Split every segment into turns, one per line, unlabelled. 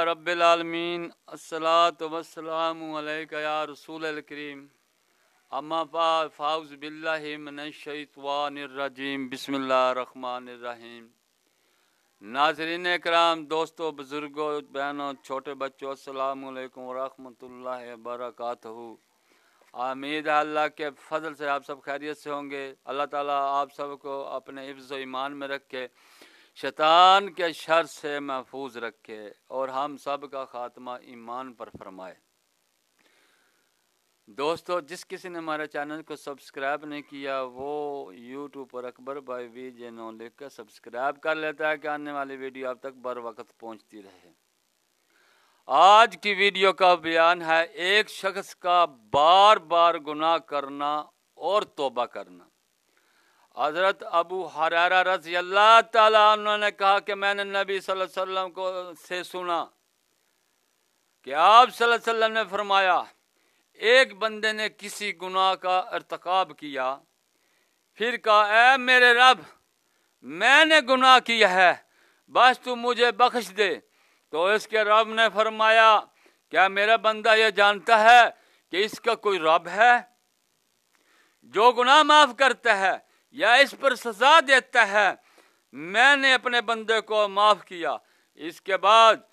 रब्बिल आलमीन अस्सलातु वस्सलामु अलैका या रसूलल करीम अम्मा बाद फाउज़ बिल्लाहि मिनश शैतानिर रजीम बिस्मिल्लाहिर रहमानिर रहीम। नाज़रीन इकराम, दोस्तों, बुजुर्गों, बहनों, छोटे बच्चों, अस्सलामु अलैकुम व रहमतुल्लाहि व बरकातहू। उम्मीद है अल्लाह के फजल से आप सब खैरियत से होंगे। अल्लाह ताला आप सबको अपने हिफ्ज़ व ईमान में रखे, शैतान के शर से महफूज रखे और हम सब का खात्मा ईमान पर फरमाए। दोस्तों, जिस किसी ने हमारे चैनल को सब्सक्राइब नहीं किया वो यूट्यूब पर अकबर भाई VJ9 लिख कर सब्सक्राइब कर लेता है कि आने वाली वीडियो आप तक बर वक्त पहुँचती रहे। आज की वीडियो का बयान है एक शख्स का बार बार गुनाह करना और तौबा करना। हज़रत अबू हुरैरा रज़ी अल्लाह ताला अन्हु ने कहा कि मैंने नबी सल्लल्लाहु अलैहि वसल्लम को से सुना कि आप सल्लल्लाहु अलैहि वसल्लम ने फरमाया, एक बंदे ने किसी गुनाह का इर्तिकाब किया, फिर कहा, ऐ मेरे रब, मैंने गुनाह किया है, बस तू मुझे बख्श दे। तो इसके रब ने फरमाया, क्या मेरा बंदा ये जानता है कि इसका कोई रब है जो गुनाह माफ करता है या इस पर सजा देता है? मैंने अपने बंदे को माफ किया। इसके बाद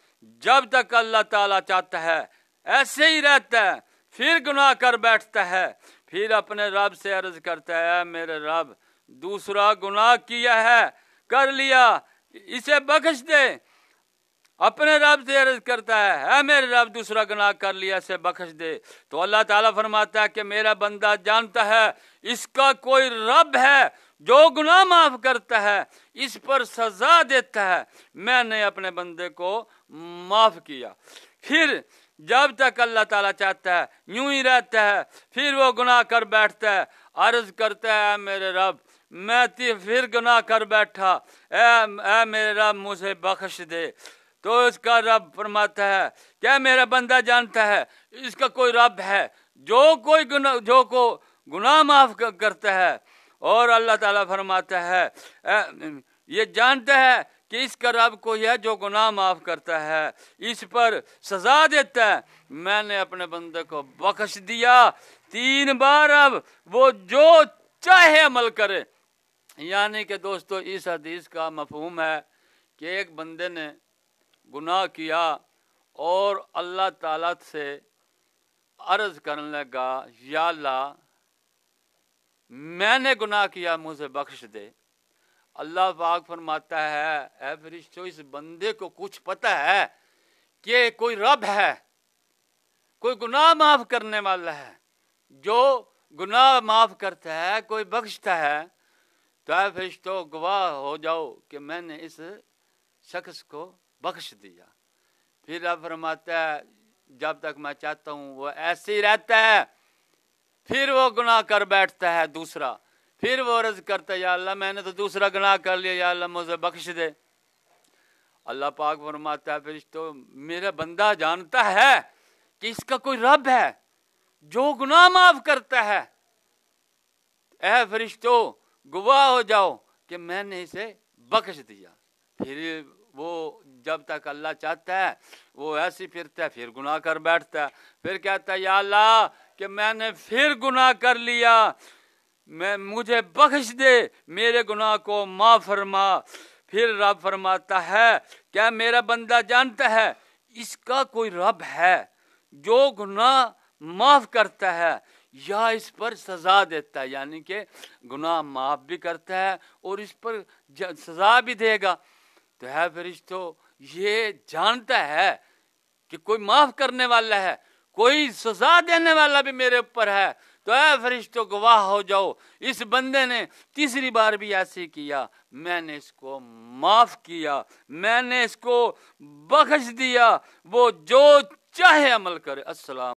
जब तक अल्लाह ताला चाहता है ऐसे ही रहता है, फिर गुनाह कर बैठता है, फिर अपने रब से अर्ज करता है, मेरे रब, दूसरा गुनाह किया है, कर लिया, इसे बख्श दे। अपने रब से अर्ज करता है मेरे रब, दूसरा गुनाह कर लिया, इसे बख्श दे। तो अल्लाह ताला फरमाता है कि मेरा बंदा जानता है इसका कोई रब है जो गुनाह माफ करता है, इस पर सजा देता है। मैंने अपने बंदे को माफ किया। फिर जब तक अल्लाह ताला चाहता है यूं ही रहता है, फिर वो गुनाह कर बैठता है, अर्ज करता है, मेरे रब, मैं फिर गुनाह कर बैठा, ऐ मेरे रब, मुझे बख्श दे। तो इसका रब फरमाता है, क्या मेरा बंदा जानता है इसका कोई रब है जो को गुनाह माफ करता है? और अल्लाह ताला फरमाता है, ये जानता है कि इसका रब कोई है जो गुनाह माफ करता है, इस पर सजा देता है। मैंने अपने बंदे को बख्श दिया 3 बार, अब वो जो चाहे अमल करे। यानी कि दोस्तों, इस हदीस का मफहूम है कि एक बंदे ने गुनाह किया और अल्लाह ताला से अर्ज करने लगा, या अल्लाह, मैंने गुनाह किया, मुझे बख्श दे। अल्लाह पाक फरमाता है, ऐ फरिश्तों, इस बंदे को कुछ पता है कि कोई रब है, कोई गुनाह माफ करने वाला है, जो गुनाह माफ करता है, कोई बख्शता है। तो ऐ फरिश्तों, गवाह हो जाओ कि मैंने इस शख्स को बख्श दिया। फिर अब फरमाता है, जब तक मैं चाहता हूँ वो ऐसे ही रहता है, फिर वो गुनाह कर बैठता है दूसरा। फिर वो अर्ज करता है, या अल्लाह, मैंने तो दूसरा गुनाह कर लिया, या अल्लाह, मुझे बख्श दे। अल्लाह पाक फरमाता है, फरिश्तों, मेरा बंदा जानता है कि इसका कोई रब है जो गुनाह माफ करता है। ऐ फरिश्तों, गवाह हो जाओ कि मैंने इसे बख्श दिया। फिर वो जब तक अल्लाह चाहता है वो ऐसे फिरता है, फिर गुनाह कर बैठता है। फिर कहता है, या अल्लाह, कि मैंने फिर गुनाह कर लिया, मुझे बख्श दे, मेरे गुनाह को माफ फरमा। फिर रब फरमाता है, क्या मेरा बंदा जानता है इसका कोई रब है जो गुनाह माफ करता है या इस पर सजा देता है? यानी कि गुनाह माफ भी करता है और इस पर सजा भी देगा। तो है फरिश्तों, ये जानता है कि कोई माफ करने वाला है, कोई सजा देने वाला भी मेरे ऊपर है। तो ऐ फरिश्तों, गवाह हो जाओ, इस बंदे ने 3री बार भी ऐसे किया, मैंने इसको माफ किया, मैंने इसको बख्श दिया, वो जो चाहे अमल करे। अस्सलाम।